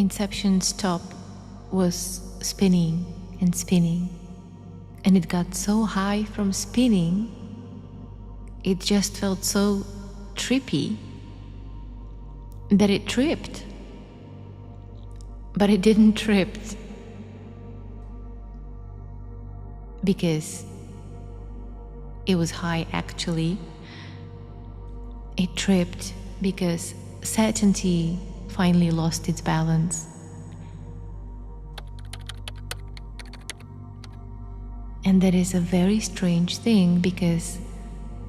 Inception's top was spinning and spinning, and it got so high from spinning, it just felt so trippy that it tripped. But it didn't trip because it was high actually. It tripped because certainty finally lost its balance. And that is a very strange thing because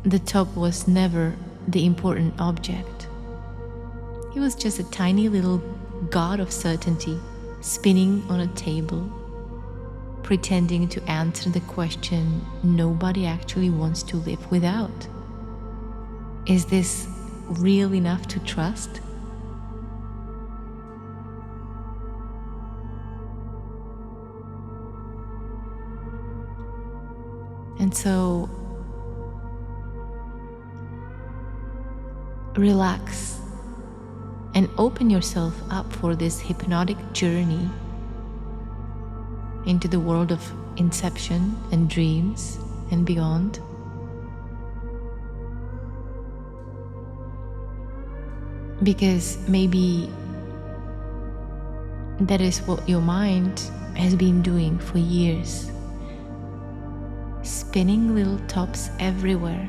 the top was never the important object. He was just a tiny little god of certainty spinning on a table, pretending to answer the question nobody actually wants to live without. Is this real enough to trust? And so, relax and open yourself up for this hypnotic journey into the world of inception and dreams and beyond. Because maybe that is what your mind has been doing for years. Spinning little tops everywhere.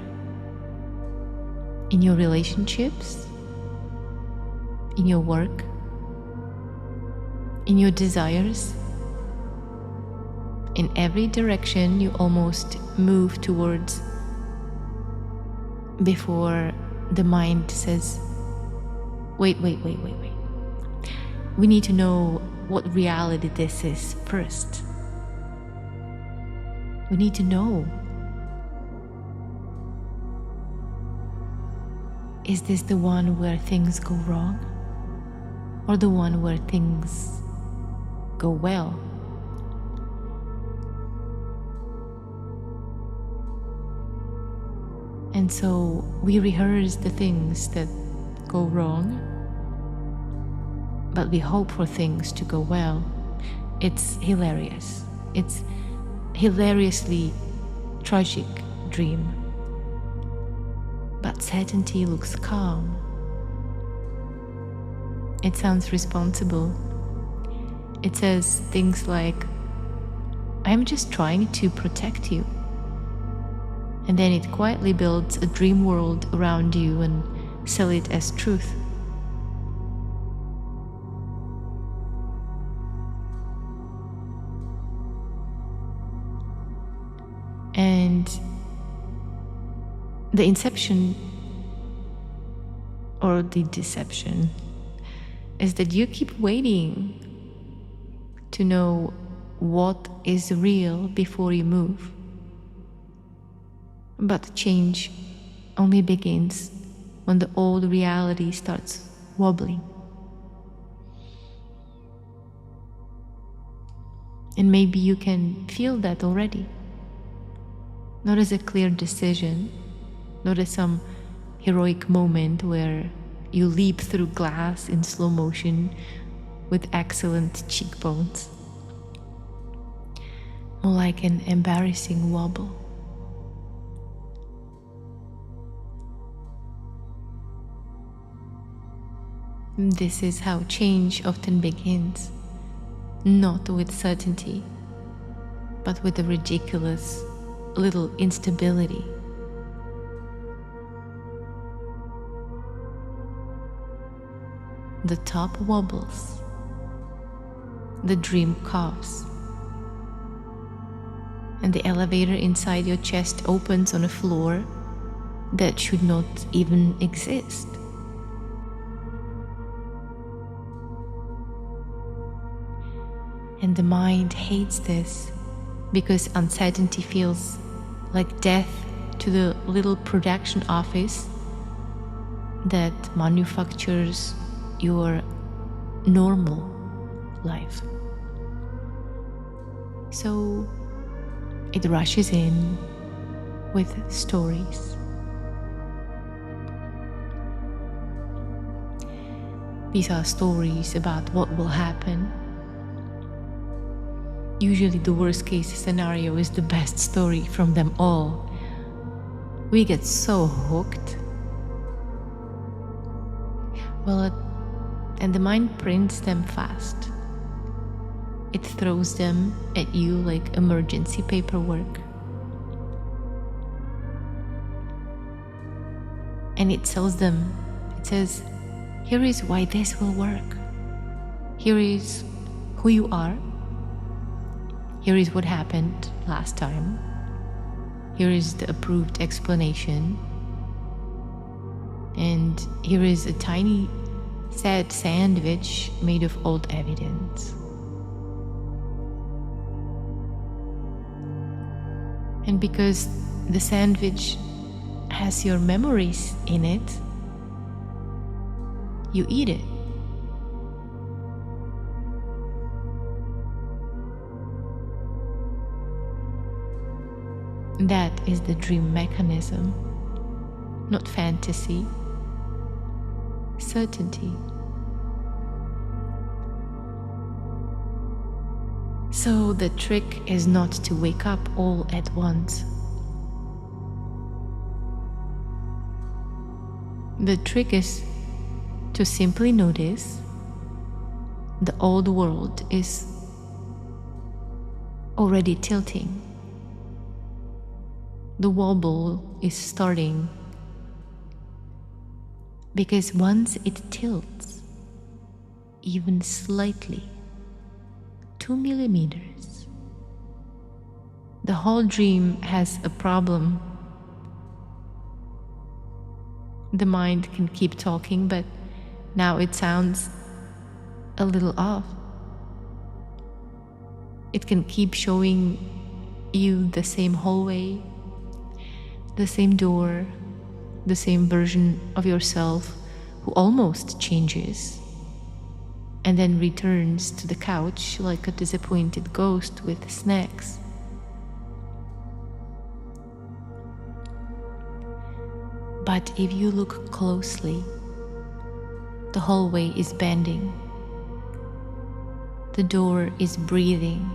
In your relationships, in your work, in your desires. In every direction you almost move towards before the mind says, wait. We need to know what reality this is first. We need to know. Is this the one where things go wrong? Or the one where things go well? And so we rehearse the things that go wrong, but we hope for things to go well. It's hilarious. It's hilariously tragic dream. But certainty looks calm. It sounds responsible. It says things like, I'm just trying to protect you. And then it quietly builds a dream world around you and sell it as truth. And the inception or the deception is that you keep waiting to know what is real before you move. But change only begins when the old reality starts wobbling. And maybe you can feel that already. Not as a clear decision, not as some heroic moment where you leap through glass in slow motion with excellent cheekbones. More like an embarrassing wobble. This is how change often begins, not with certainty, but with a ridiculous little instability. The top wobbles, the dream coughs, and the elevator inside your chest opens on a floor that should not even exist. And the mind hates this because uncertainty feels like death to the little production office that manufactures your normal life. So it rushes in with stories. These are stories about what will happen. Usually the worst case scenario is the best story from them all. We get so hooked. And the mind prints them fast. It throws them at you like emergency paperwork. And it tells them, it says, here is why this will work. Here is who you are. Here is what happened last time. Here is the approved explanation. And here is a tiny, sad sandwich made of old evidence. And because the sandwich has your memories in it, you eat it. That is the dream mechanism, not fantasy, certainty. So the trick is not to wake up all at once. The trick is to simply notice the old world is already tilting. The wobble is starting, because once it tilts, even slightly, 2 millimeters, the whole dream has a problem. The mind can keep talking, but now it sounds a little off. It can keep showing you the same hallway, the same door, the same version of yourself who almost changes and then returns to the couch like a disappointed ghost with snacks. But if you look closely, the hallway is bending, the door is breathing,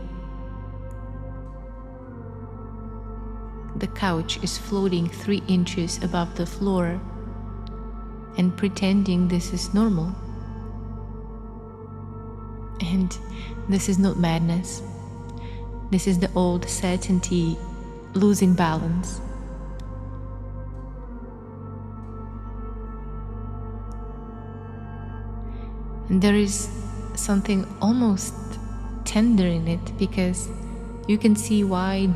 the couch is floating 3 inches above the floor and pretending this is normal. And this is not madness. This is the old certainty losing balance. And there is something almost tender in it, because you can see why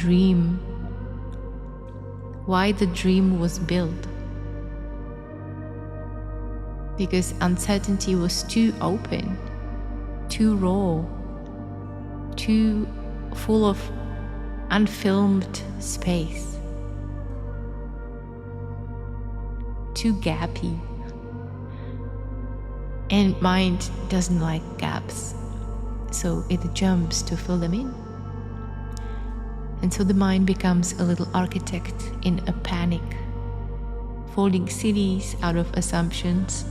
the dream was built. Because uncertainty was too open, too raw, too full of unfilmed space, too gappy. And mind doesn't like gaps, so it jumps to fill them in. And so the mind becomes a little architect in a panic, folding cities out of assumptions,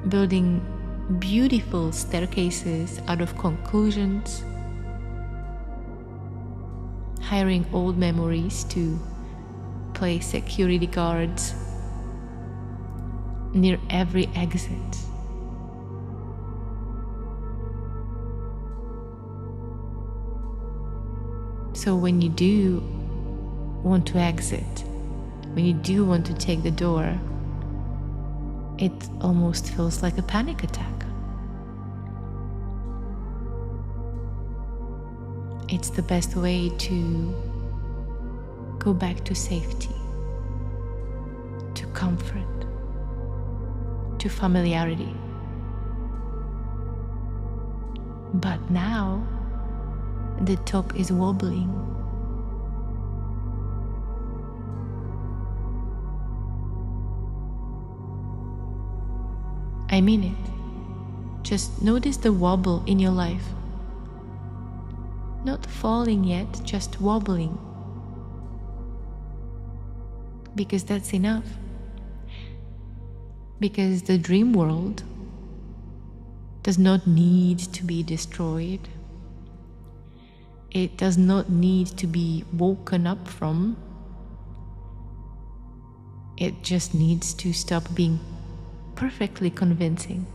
building beautiful staircases out of conclusions, hiring old memories to play security guards near every exit. So when you do want to exit, when you do want to take the door, it almost feels like a panic attack. It's the best way to go back to safety, to comfort, to familiarity. But now the top is wobbling. I mean it. Just notice the wobble in your life. Not falling yet, just wobbling. Because that's enough. Because the dream world does not need to be destroyed. It does not need to be woken up from. It just needs to stop being perfectly convincing.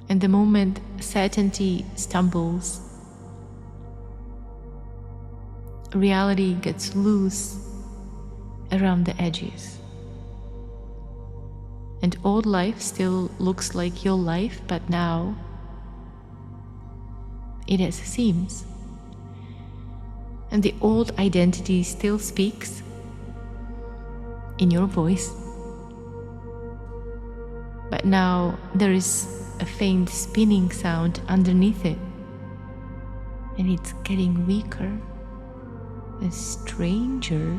And the moment certainty stumbles, reality gets loose around the edges. And old life still looks like your life, but now it has seams. And the old identity still speaks in your voice, but now there is a faint spinning sound underneath it, and it's getting weaker, and stranger,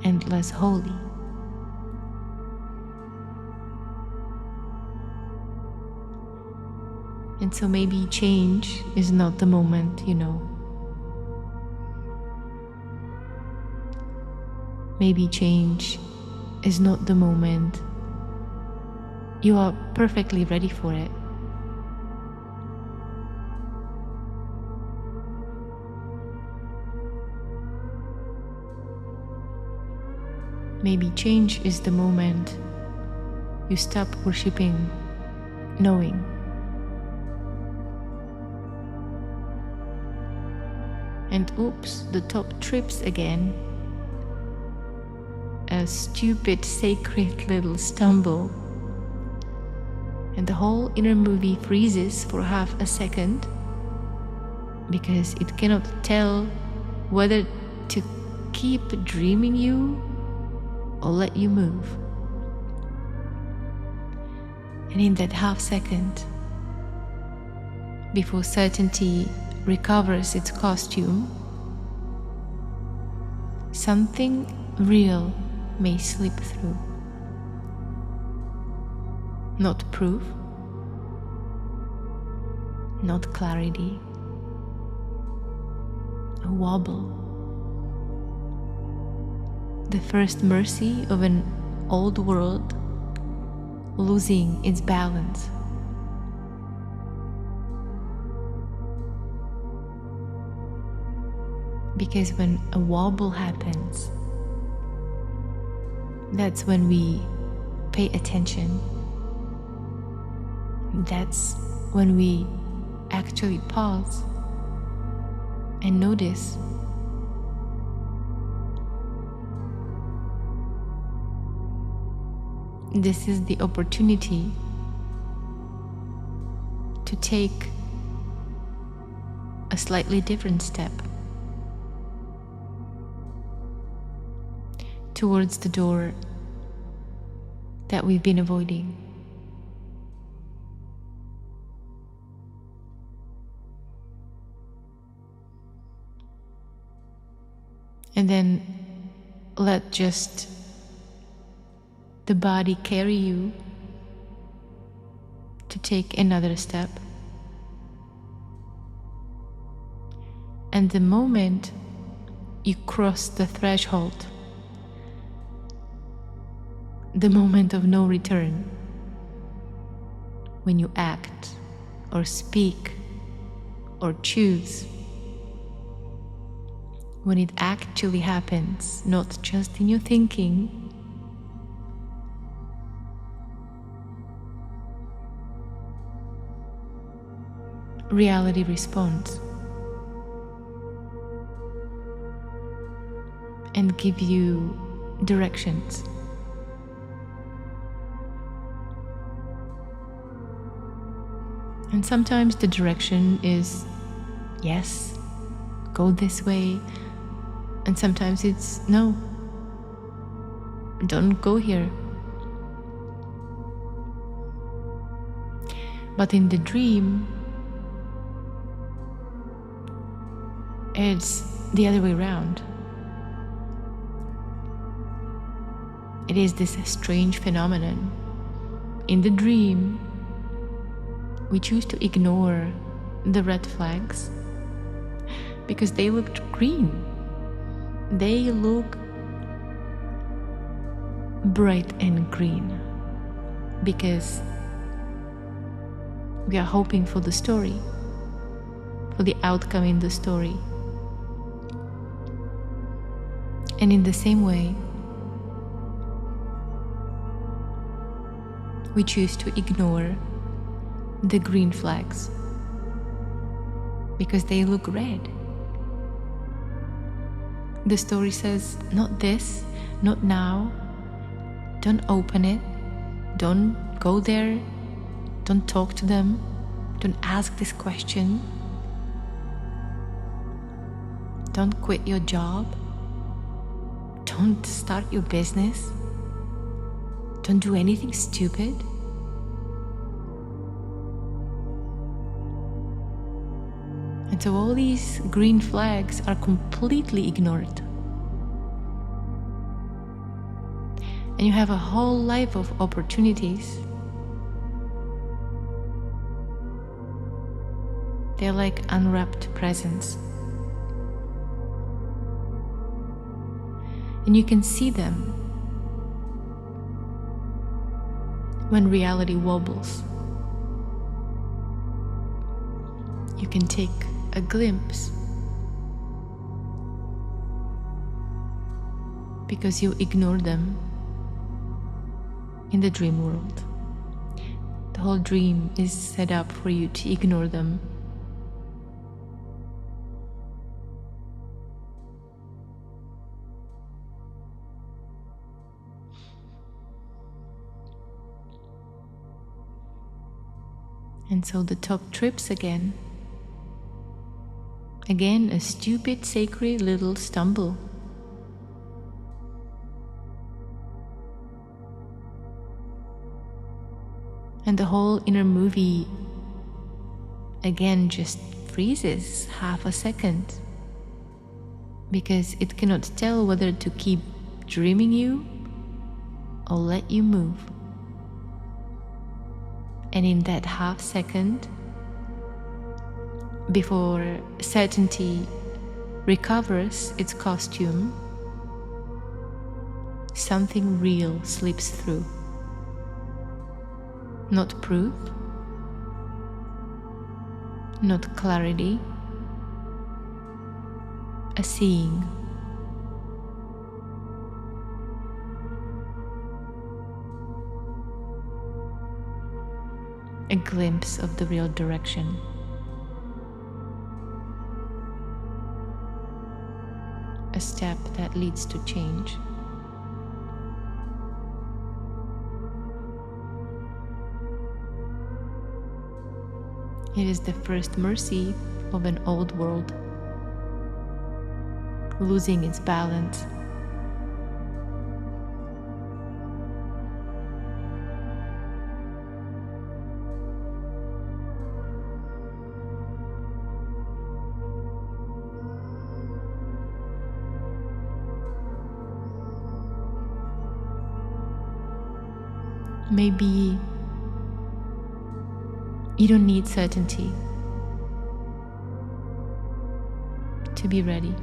and less holy. And so maybe change is not the moment, Maybe change is not the moment you are perfectly ready for it. Maybe change is the moment you stop worshipping knowing. And oops, the top trips again. A stupid, sacred little stumble. And the whole inner movie freezes for half a second because it cannot tell whether to keep dreaming you or let you move. And in that half second, before certainty recovers its costume, something real may slip through. Not proof, not clarity, a wobble. The first mercy of an old world losing its balance. Because when a wobble happens, that's when we pay attention. That's when we actually pause and notice. This is the opportunity to take a slightly different step towards the door that we've been avoiding. And then let just the body carry you to take another step. And the moment you cross the threshold, the moment of no return, when you act or speak or choose, when it actually happens, not just in your thinking, reality responds and give you directions. And sometimes the direction is, yes, go this way. And sometimes it's, no, don't go here. But in the dream, it's the other way around. It is this strange phenomenon. In the dream, we choose to ignore the red flags because they looked green. They look bright and green because We are hoping for the story, for the outcome in the story. And in the same way, we choose to ignore the green flags because they look red. The story says, not this, not now, don't open it, don't go there, don't talk to them, don't ask this question, don't quit your job, don't start your business, don't do anything stupid. And so all these green flags are completely ignored. And you have a whole life of opportunities. They're like unwrapped presents. And you can see them when reality wobbles. You can take a glimpse because you ignore them in the dream world. The whole dream is set up for you to ignore them. And so the top trips again. Again, a stupid, sacred little stumble. And the whole inner movie again just freezes half a second because it cannot tell whether to keep dreaming you or let you move. And in that half second, before certainty recovers its costume, something real slips through. Not proof, not clarity, a seeing. A glimpse of the real direction. A step that leads to change. It is the first mercy of an old world losing its balance. Maybe you don't need certainty to be ready.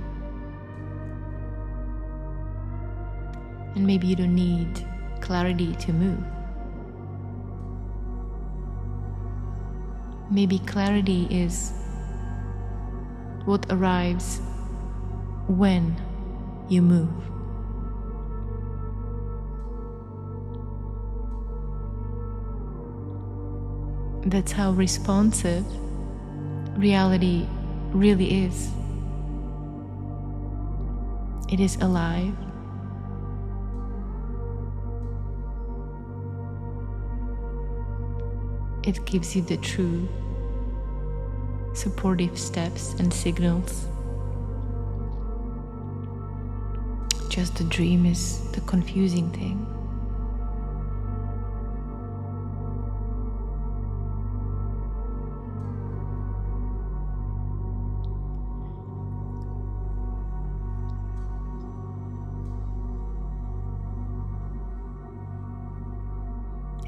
And maybe you don't need clarity to move. Maybe clarity is what arrives when you move. That's how responsive reality really is. It is alive. It gives you the true supportive steps and signals. Just the dream is the confusing thing.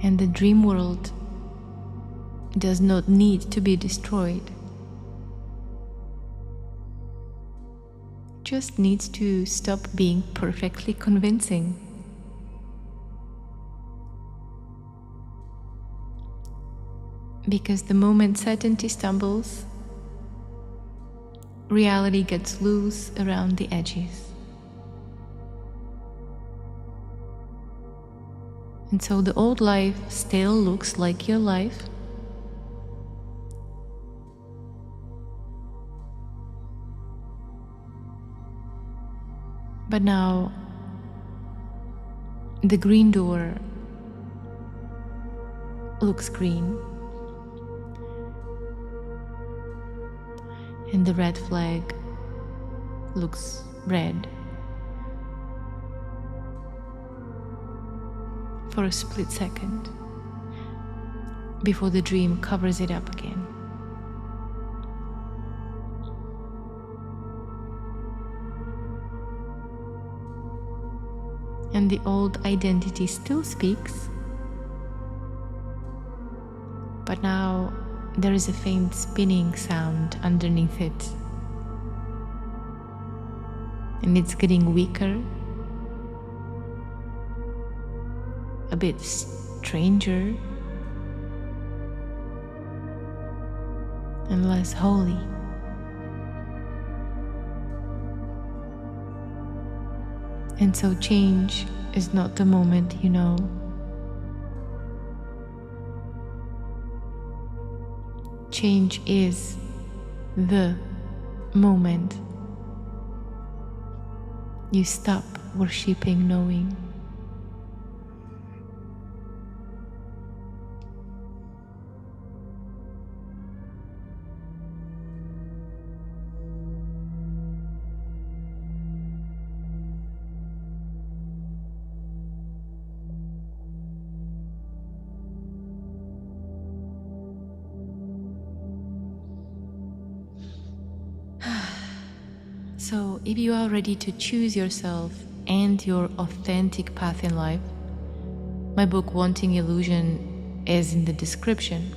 And the dream world does not need to be destroyed. It just needs to stop being perfectly convincing. Because the moment certainty stumbles, reality gets loose around the edges. And so the old life still looks like your life, but now the green door looks green, and the red flag looks red for a split second before the dream covers it up again. And the old identity still speaks, but now there is a faint spinning sound underneath it, and it's getting weaker, a bit stranger, and less holy. And so change is not the moment you know. Change is the moment you stop worshipping knowing. So, if you are ready to choose yourself and your authentic path in life, my book Wanting Illusion is in the description.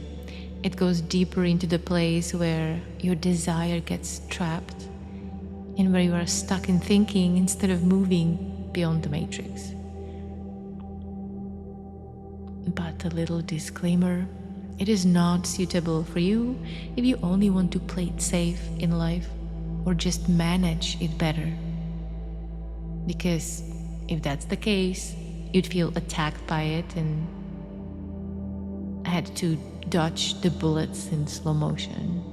It goes deeper into the place where your desire gets trapped and where you are stuck in thinking instead of moving beyond the matrix. But a little disclaimer, it is not suitable for you if you only want to play it safe in life or just manage it better. Because if that's the case, you'd feel attacked by it and had to dodge the bullets in slow motion.